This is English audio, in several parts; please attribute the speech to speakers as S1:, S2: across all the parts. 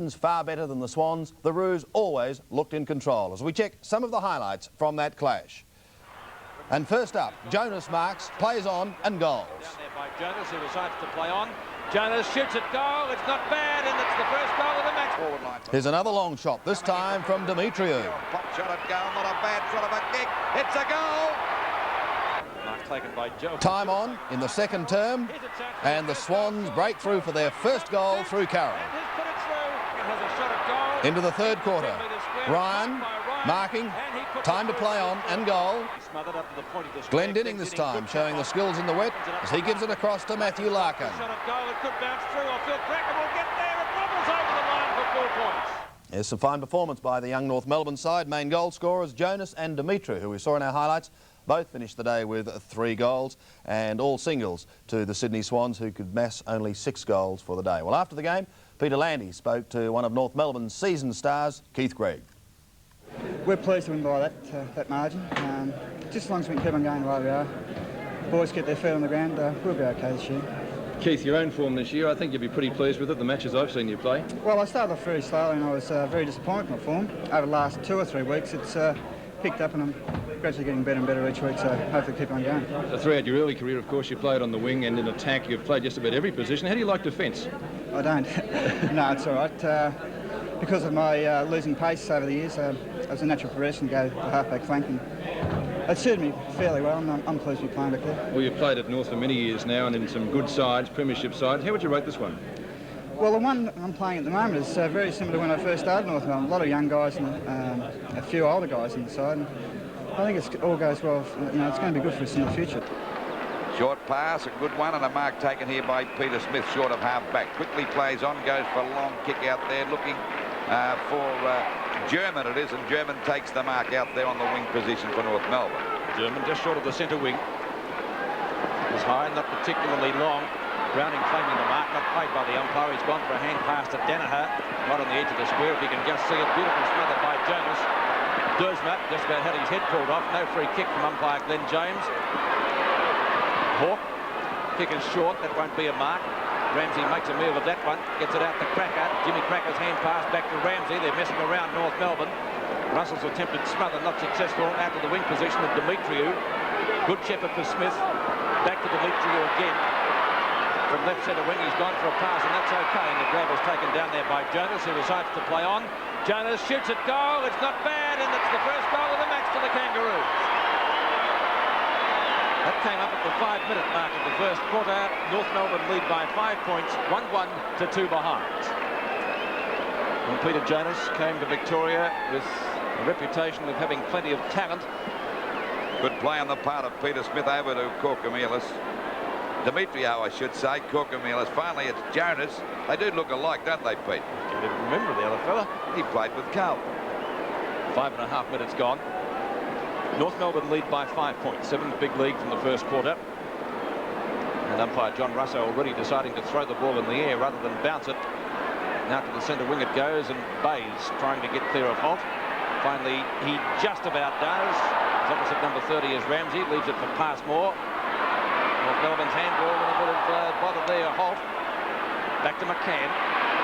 S1: far better than the Swans, the Roos always looked in control. As we check some of the highlights from that clash. And first up, Jonas marks, plays on and goals.
S2: Down there by Jonas, who decides to play on. Jonas shoots at goal, it's not bad, and it's the first goal of the match. Forward line.
S1: Here's another long shot, this time from Demetriou.
S3: Pop shot at goal, not a bad shot of a kick, it's a goal!
S2: Mark taken by Joe.
S1: Time on in the second term, and the Swans break through for their first goal through Carroll. Into the third quarter, Ryan marking, time to play on and goal. Glendinning this time, showing the skills in the wet as he gives it across to Matthew Larkin. There's some fine performance by the young North Melbourne side. Main goal scorers Jonas and Demetriou, who we saw in our highlights, both finished the day with 3 goals, and all singles to the Sydney Swans, who could mass only 6 goals for the day. Well, after the game, Peter Landy spoke to one of North Melbourne's season stars, Keith Greig.
S4: We're pleased to win by that margin. Just as long as we can keep on going the way we are, the boys get their feet on the ground, we'll be okay this year.
S5: Keith, your own form this year, I think you'll be pretty pleased with it, the matches I've seen you play.
S4: Well, I started off very slowly and I was very disappointed with my form. Over the last 2 or 3 weeks, it's picked up and I'm gradually getting better and better each week, so hopefully keep on going.
S5: So throughout your early career, of course, you played on the wing and in attack. You've played just about every position. How do you like defence?
S4: I don't. No, it's all right. Because of my losing pace over the years, it was a natural progression to go to half-back flank, and it suited me fairly well, and I'm pleased to be playing back there.
S5: Well, you've played at North for many years now and in some good sides, premiership sides. How would you rate this one?
S4: Well, the one I'm playing at the moment is very similar to when I first started North Melbourne. A lot of young guys and a few older guys in the side. And I think it all goes well. It's going to be good for us in the future.
S3: Short pass, a good one, and a mark taken here by Peter Smith, short of half-back. Quickly plays on, goes for a long kick out there, looking for German it is, and German takes the mark out there on the wing position for North Melbourne.
S2: German just short of the centre wing. It was high, not particularly long. Browning claiming the mark, not played by the umpire. He's gone for a hand pass to Danaher, right on the edge of the square. If you can just see it, beautiful smother by Jonas. Dersma just about had his head pulled off. No free kick from umpire Glenn James. Hawke, kick is short, that won't be a mark. Ramsey makes a move of that one, gets it out to Cracker. Jimmy Cracker's hand pass back to Ramsey. They're messing around North Melbourne. Russell's attempted smother, not successful. Out to the wing position of Demetriou. Good shepherd for Smith. Back to Demetriou again. From left centre wing, he's gone for a pass, and that's okay. And the grab was taken down there by Jonas, who decides to play on. Jonas shoots at goal. It's not bad, and it's the first goal of the match to the Kangaroos. That came up at the 5-minute mark of the first quarter. North Melbourne lead by 5 points, 1-1 to 2 behind. And Peter Jonas came to Victoria with a reputation of having plenty of talent.
S3: Good play on the part of Peter Smith over to Corcomelis. Demetriou, I should say. Corcomelis. Finally, it's Jonas. They do look alike, don't they, Pete?
S2: You didn't remember the other fella.
S3: He played with Carlton.
S2: 5.5 minutes gone. North Melbourne lead by 5 points. 7th big league from the first quarter. And umpire John Russo already deciding to throw the ball in the air rather than bounce it. Now to the centre wing it goes, and Bays trying to get clear of Holt. Finally, he just about does. His opposite number 30 is Ramsey. Leaves it for Passmore. North Melbourne's handball and a bit of bother there. Holt. Back to McCann.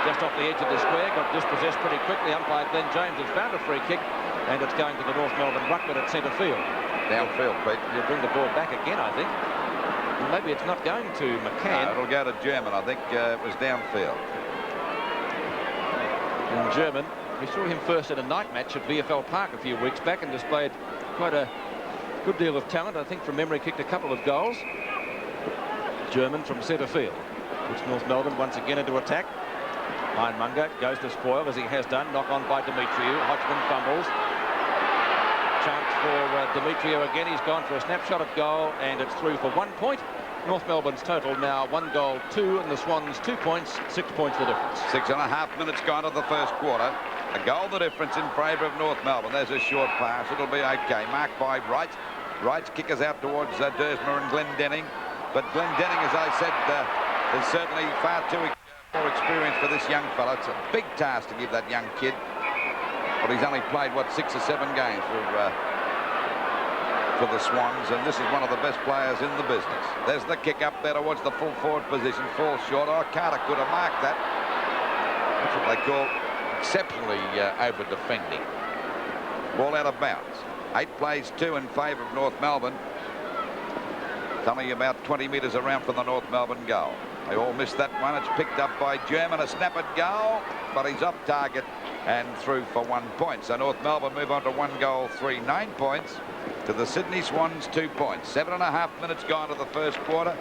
S2: Just off the edge of the square. Got dispossessed pretty quickly. Umpire Glenn James has found a free kick. And it's going to the North Melbourne ruckman at centre field.
S3: Downfield, Pete.
S2: You'll bring the ball back again, I think. Well, maybe it's not going to McCann.
S3: No, it'll go to German. I think it was downfield.
S2: And German, we saw him first at a night match at VFL Park a few weeks back and displayed quite a good deal of talent. I think from memory kicked a couple of goals. German from centre field. Puts North Melbourne once again into attack. Ironmonger goes to spoil as he has done. Knock on by Demetriou. Hodgman fumbles. Chance for Demetriou again. He's gone for a snapshot at goal, and it's through for 1 point. North Melbourne's total now 1 goal, 2, and the Swans 2 points, 6 points the difference.
S3: 6.5 minutes gone of the first quarter. A goal the difference in favour of North Melbourne. There's a short pass. It'll be okay. Marked by Wright. Wright's kick is out towards Dersma and Glendinning. But Glendinning, as I said, is certainly far too more experience for this young fellow. It's a big task to give that young kid. But he's only played, what, 6 or 7 games for the Swans, and this is one of the best players in the business. There's the kick up there towards the full forward position. Falls short. Oh, Carter could have marked that. That's what they call exceptionally over defending. Ball out of bounds. 8 plays 2 in favour of North Melbourne. It's only about 20 metres around from the North Melbourne goal. They all missed that one. It's picked up by German, a snap at goal, but he's off target and through for 1 point. So North Melbourne move on to 1 goal, 3, 9 points. To the Sydney Swans, 2 points. 7.5 minutes gone to the first quarter,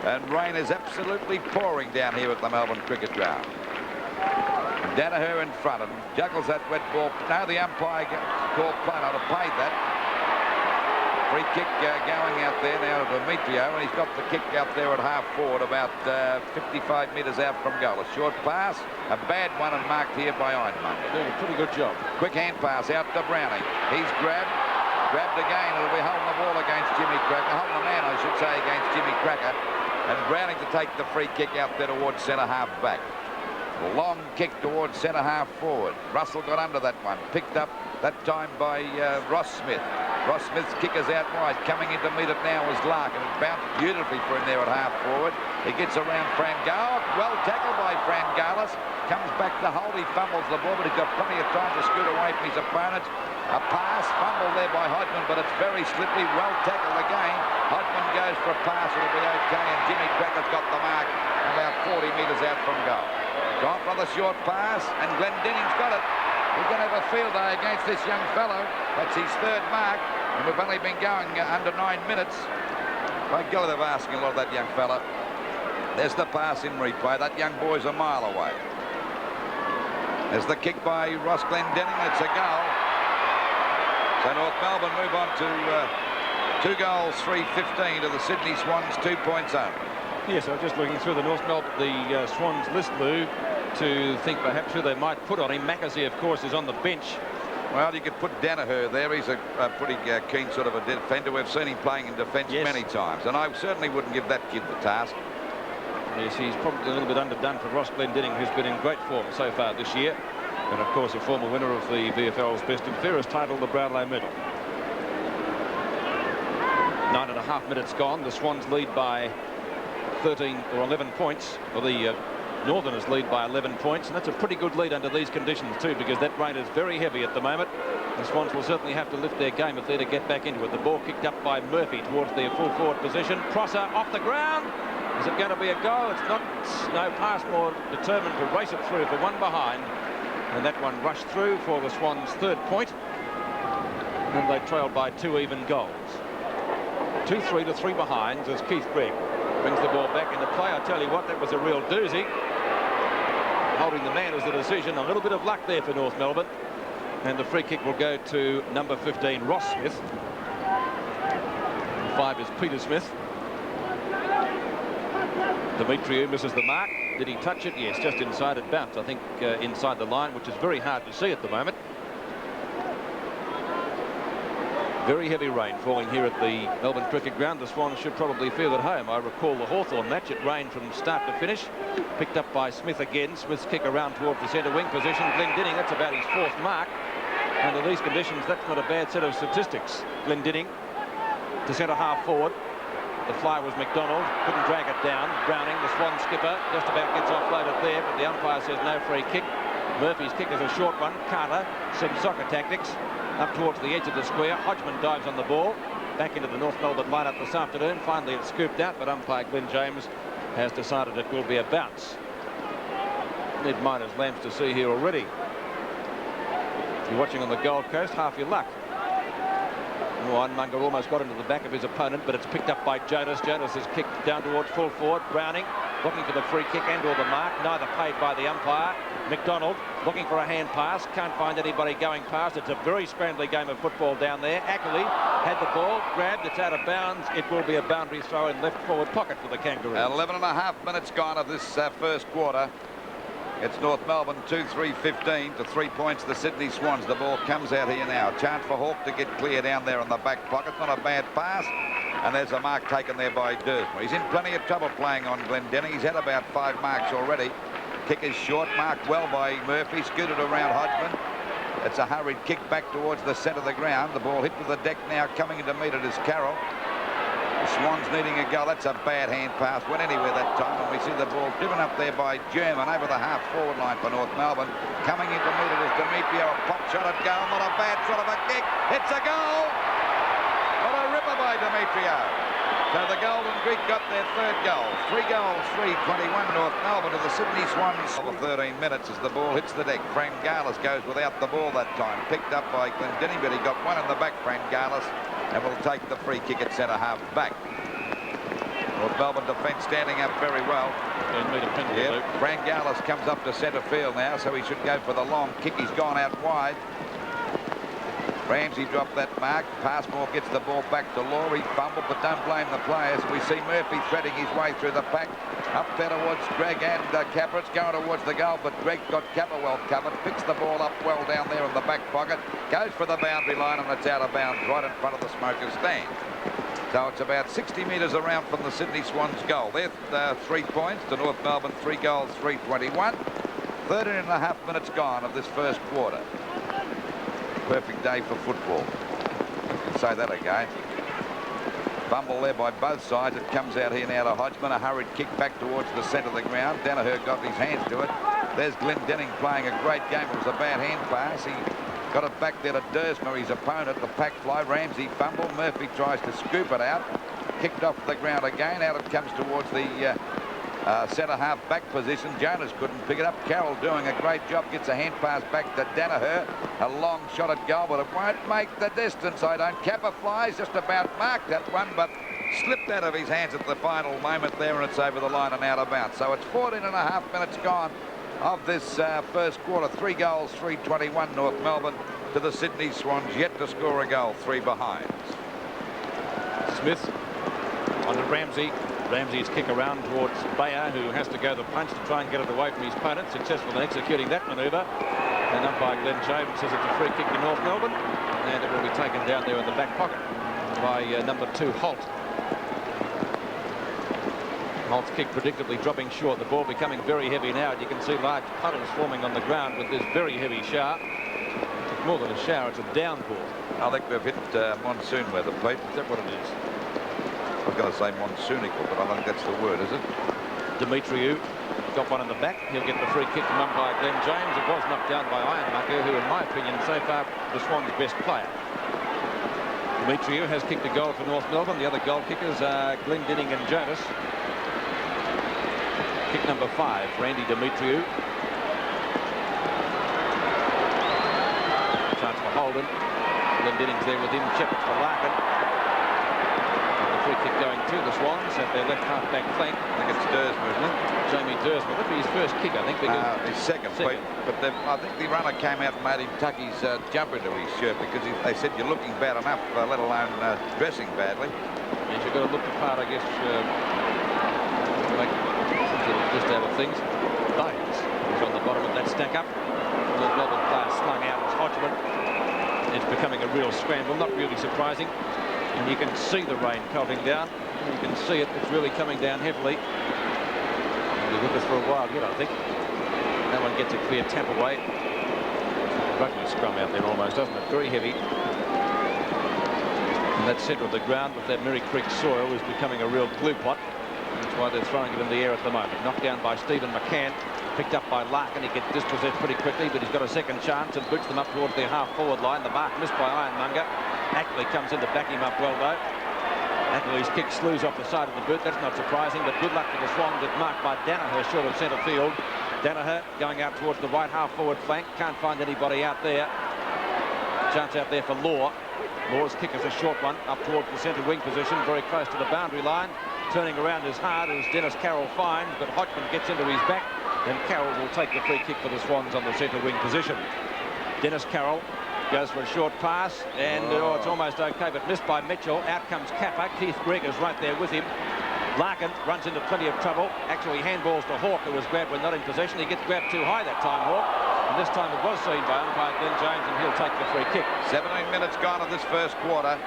S3: and rain is absolutely pouring down here at the Melbourne Cricket Ground. Danaher in front and juggles that wet ball. Now the umpire called play not have played that. Free kick going out there now to Demetrio, and he's got the kick out there at half forward, about 55 metres out from goal. A short pass, a bad one, and marked here by Ironmonger.
S2: Doing a pretty good job.
S3: Quick hand pass out to Browning. He's grabbed again. It'll be holding the ball against Jimmy Cracker, holding the man, I should say, against Jimmy Cracker, and Browning to take the free kick out there towards centre half back. A long kick towards centre half forward. Russell got under that one, picked up that time by Ross Smith. Ross Smith's kick is out wide. Coming in to meet it now is Larkin. It bounced beautifully for him there at half forward. He gets around Frangalis. Well tackled by Frangalis. Comes back to hold. He fumbles the ball, but he's got plenty of time to scoot away from his opponent. A pass, fumble there by Hodgman, but it's very slippery. Well tackled again. Hodgman goes for a pass. It'll be okay, and Jimmy Cracker's got the mark about 40 metres out from goal. Gone for the short pass, and Glendenning's got it. He's going to have a field day against this young fellow. That's his 3rd mark, and we've only been going under 9 minutes. By God, they're asking a lot of that young fella. There's the pass in replay. That young boy's a mile away. There's the kick by Ross Glendenning. It's a goal. So North Melbourne move on to 2 goals, 3-15 to the Sydney Swans, 2 points only.
S2: Yes, I was just looking through the Swans list, Lou, to think perhaps who they might put on him. Macasey, of course, is on the bench.
S3: Well, you could put Danaher there. He's a pretty keen sort of a defender. We've seen him playing in defence many times, and I certainly wouldn't give that kid the task.
S2: Yes, he's probably a little bit underdone for Ross Glendenning, who's been in great form so far this year, and of course a former winner of the VFL's Best and Fairest title, the Brownlow Medal. 9.5 minutes gone. The Swans lead by 13 or 11 points, or the Northerners lead by 11 points, and that's a pretty good lead under these conditions too, because that rain is very heavy at the moment. The Swans will certainly have to lift their game if they're to get back into it. The ball kicked up by Murphy towards their full forward position. Prosser off the ground. Is it going to be a goal? It's not. No, Passmore determined to race it through for one behind, and that one rushed through for the Swans' 3rd point, and they trailed by 2 even goals. 2-3 to 3 behinds as Keith Greig brings the ball back into play. I tell you what, that was a real doozy. Holding the man was the decision. A little bit of luck there for North Melbourne. And the free kick will go to number 15, Ross Smith. 5 is Peter Smith. Demetriou misses the mark. Did he touch it? Yes, just inside it bounced. I think inside the line, which is very hard to see at the moment. Very heavy rain falling here at the Melbourne Cricket Ground. The Swans should probably feel at home. I recall the Hawthorn match. It rained from start to finish. Picked up by Smith again. Smith's kick around towards the centre wing position. Glendinning, that's about his 4th mark. Under these conditions, that's not a bad set of statistics. Glendinning to centre half forward. The fly was McDonald. Couldn't drag it down. Browning, the Swan skipper, just about gets offloaded there, but the umpire says no free kick. Murphy's kick is a short one. Carter, some soccer tactics. Up towards the edge of the square. Hodgman dives on the ball. Back into the North Melbourne lineup this afternoon. Finally it's scooped out, but umpire Glenn James has decided it will be a bounce. Ned Miner's lamps to see here already. If you're watching on the Gold Coast, half your luck. Munger almost got into the back of his opponent, but it's picked up by Jonas. Jonas is kicked down towards full forward. Browning looking for the free kick and or the mark. Neither paid by the umpire. McDonald looking for a hand pass. Can't find anybody going past. It's a very scrambly game of football down there. Ackley had the ball, grabbed. It's out of bounds. It will be a boundary throw in left forward pocket for the Kangaroos.
S3: 11.5 minutes gone of this first quarter. It's North Melbourne 2-3-15 to 3 points the Sydney Swans. The ball comes out here now. Chance for Hawke to get clear down there in the back pocket. Not a bad pass. And there's a mark taken there by Dersmer. He's in plenty of trouble playing on Glendinning. He's had about 5 marks already. Kick is short, marked well by Murphy. Scooted around Hodgman. It's a hurried kick back towards the centre of the ground. The ball hit to the deck now. Coming in to meet it is Carroll. The Swans needing a goal. That's a bad hand pass. Went anywhere that time. And we see the ball driven up there by German over the half-forward line for North Melbourne. Coming in to meet it Demetrio, a pot shot at goal, not a bad sort of a kick. It's a goal! What a ripper by Demetrio. So the Golden Greek got their third goal. 3 goals, 3-21 North Melbourne to the Sydney Swans. Over 13 minutes as the ball hits the deck. Frangalis goes without the ball that time. Picked up by Glendinning, but he got one in the back, Frangalis, and will take the free kick at centre-half back. North Melbourne defence standing up very well. Yep. Frangalis comes up to centre field now, so he should go for the long kick. He's gone out wide. Ramsey dropped that mark. Passmore gets the ball back to Law. He fumbled, but don't blame the players. We see Murphy threading his way through the pack. Up there towards Greig and Capper. It's going towards the goal, but Greig got Capper well covered. Picks the ball up well down there in the back pocket. Goes for the boundary line, and it's out of bounds right in front of the Smokers' stand. So it's about 60 metres around from the Sydney Swans goal. They're 3 points to North Melbourne, 3 goals, 3-21. 13 and a half minutes gone of this first quarter. Perfect day for football. I'll say that again. Fumble there by both sides. It comes out here now to Hodgman. A hurried kick back towards the centre of the ground. Danaher got his hands to it. There's Glendinning playing a great game. It was a bad hand pass. He got it back there to Dersmer, his opponent. The pack fly. Ramsey fumble. Murphy tries to scoop it out. Kicked off the ground again. Out it comes towards the centre-half back position. Jonas couldn't pick it up. Carroll doing a great job. Gets a hand pass back to Danaher. A long shot at goal, but it won't make the distance. I don't. Capper flies just about marked that one, but slipped out of his hands at the final moment there, and it's over the line and out of bounds. So it's 14 and a half minutes gone of this first quarter. 3 goals, 3-21 North Melbourne to the Sydney Swans, yet to score a goal, 3 behind.
S2: Smith on to Ramsey. Ramsey's kick around towards Bayer, who has to go the punch to try and get it away from his opponent. Successful in executing that manoeuvre. And umpire Glenn James says it's a free kick to North Melbourne. And it will be taken down there in the back pocket by number 2, Holt. Holt's kick predictably dropping short. The ball becoming very heavy now. And you can see large puddles forming on the ground with this very heavy shower. It's more than a shower, it's a downpour.
S3: I think they've hit monsoon weather, Pete.
S2: Is that what it is?
S3: I was going to say monsoonical, but I think that's the word, is it?
S2: Demetriou got one in the back. He'll get the free kick from umpire Glenn James. It was knocked down by Ironmucker, who, in my opinion, so far the Swans' best player. Demetriou has kicked a goal for North Melbourne. The other goal kickers are Glendinning and Jonas. Kick number 5 for Andy Demetriou. Chance for Holden. Glendinning's there with him. Chipped for Larkin. Free kick going to the Swans at their left half-back flank.
S3: I think it's Dersmer, isn't it?
S2: Jamie Dersmer. That'll be his first kick, I think.
S3: His second. Pete. But I think the runner came out and made him tuck his jumper into his shirt because they said you're looking bad enough, let alone dressing badly.
S2: Yes, you've got to look the part, I guess, to make just out of things. Baines is on the bottom of that stack up. The Melbourne player slung out as Hodgman. It's becoming a real scramble, not really surprising. And you can see the rain pelting down. You can see it. It's really coming down heavily. It'll be with us for a while yet, I think. No one gets a clear tap away. Rugby scrum out there almost, doesn't it? Very heavy. And that centre of the ground with that Merry Creek soil is becoming a real glue pot. That's why they're throwing it in the air at the moment. Knocked down by Stephen McCann. Picked up by Larkin. He gets dispossessed pretty quickly, but he's got a second chance and boots them up towards their half-forward line. The mark missed by Ironmonger. Ackley comes in to back him up well, though. Ackley's kick slews off the side of the boot. That's not surprising, but good luck for the Swans. It's marked by Danaher short of centre field. Danaher going out towards the right half-forward flank. Can't find anybody out there. Chance out there for Law. Law's kick is a short one up towards the centre wing position, very close to the boundary line. Turning around as hard as Dennis Carroll finds, but Hodgman gets into his back, and Carroll will take the free kick for the Swans on the centre wing position. Dennis Carroll goes for a short pass, and it's almost okay, but missed by Mitchell. Out comes Kappa. Keith Greig is right there with him. Larkin runs into plenty of trouble. Actually handballs to Hawke, who was grabbed when not in possession. He gets grabbed too high that time, Hawke. And this time it was seen by umpire Glenn James, and he'll take the free kick.
S3: 17 minutes gone of this first quarter.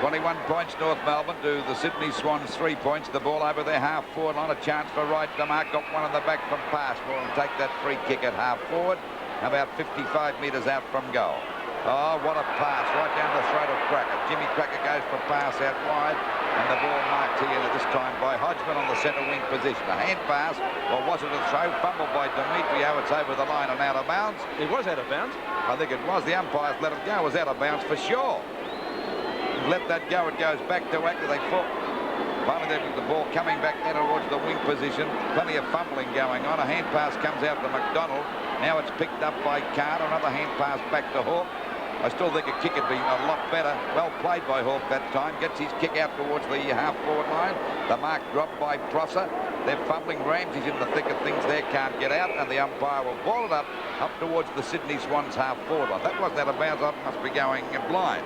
S3: 21 points North Melbourne to the Sydney Swans 3 points. The ball over their half-forward line. A chance for Wright. DeMarc got one in the back from Passmore and take that free kick at half-forward. About 55 metres out from goal. Oh, what a pass right down the throat of Cracker. Jimmy Cracker goes for a pass out wide. And the ball marked here this time by Hodgman on the centre wing position. A hand pass, or was it a throw? Fumbled by Demetrio. It's over the line and out of bounds.
S2: It was out of bounds.
S3: I think it was. The umpires let it go. It was out of bounds for sure. Let that go. It goes back to Wacker. They fought. Finally, the ball coming back there towards the wing position. Plenty of fumbling going on. A hand pass comes out to McDonald. Now it's picked up by Carter. Another hand pass back to Hawke. I still think a kick had been a lot better. Well played by Hawke that time. Gets his kick out towards the half-forward line. The mark dropped by Prosser. They're fumbling. Ramsey's in the thick of things there. Can't get out. And the umpire will ball it up towards the Sydney Swans half-forward line. That wasn't out of bounds. I must be going blind.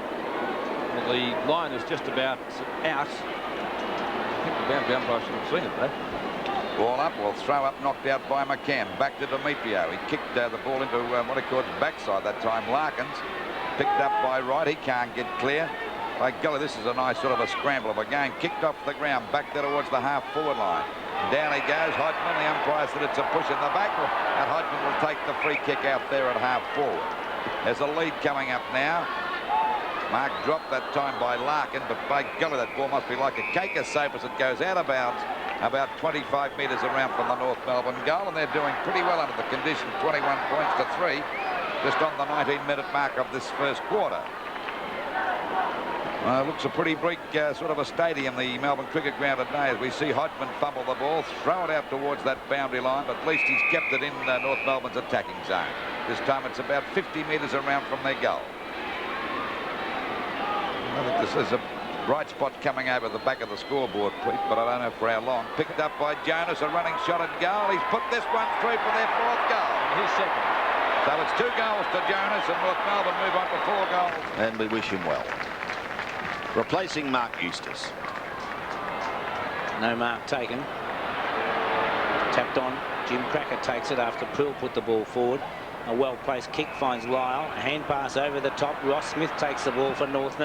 S2: Well, the line is just about out. I think the umpire should have seen it, though.
S3: Ball up, well, throw up, knocked out by McCann. Back to Demetrio. He kicked the ball into what he called backside that time. Larkins picked up by Wright. He can't get clear. By golly, this is a nice sort of a scramble of a game. Kicked off the ground, back there towards the half-forward line. Down he goes. Hodgman, the umpire said it's a push in the back, and Hodgman will take the free kick out there at half-forward. There's a lead coming up now. Mark dropped that time by Larkin, but by golly, that ball must be like a cake of soap as it goes out of bounds about 25 metres around from the North Melbourne goal, and they're doing pretty well under the conditions. 21 points to 3, just on the 19-minute mark of this first quarter. Looks a pretty bleak sort of a stadium, the Melbourne Cricket Ground today, as we see Hodgman fumble the ball, throw it out towards that boundary line, but at least he's kept it in North Melbourne's attacking zone. This time it's about 50 metres around from their goal. I think this is a bright spot coming over the back of the scoreboard, Pete, but I don't know for how long. Picked up by Jonas, a running shot at goal. He's put this one through for their 4th goal.
S2: His second.
S3: So it's 2 goals to Jonas, and North Melbourne move on to 4 goals.
S1: And we wish him well. Replacing Mark Eustace.
S6: No mark taken. Tapped on. Jim Cracker takes it after Prill put the ball forward. A well-placed kick finds Lyle. A hand pass over the top. Ross Smith takes the ball for North Melbourne.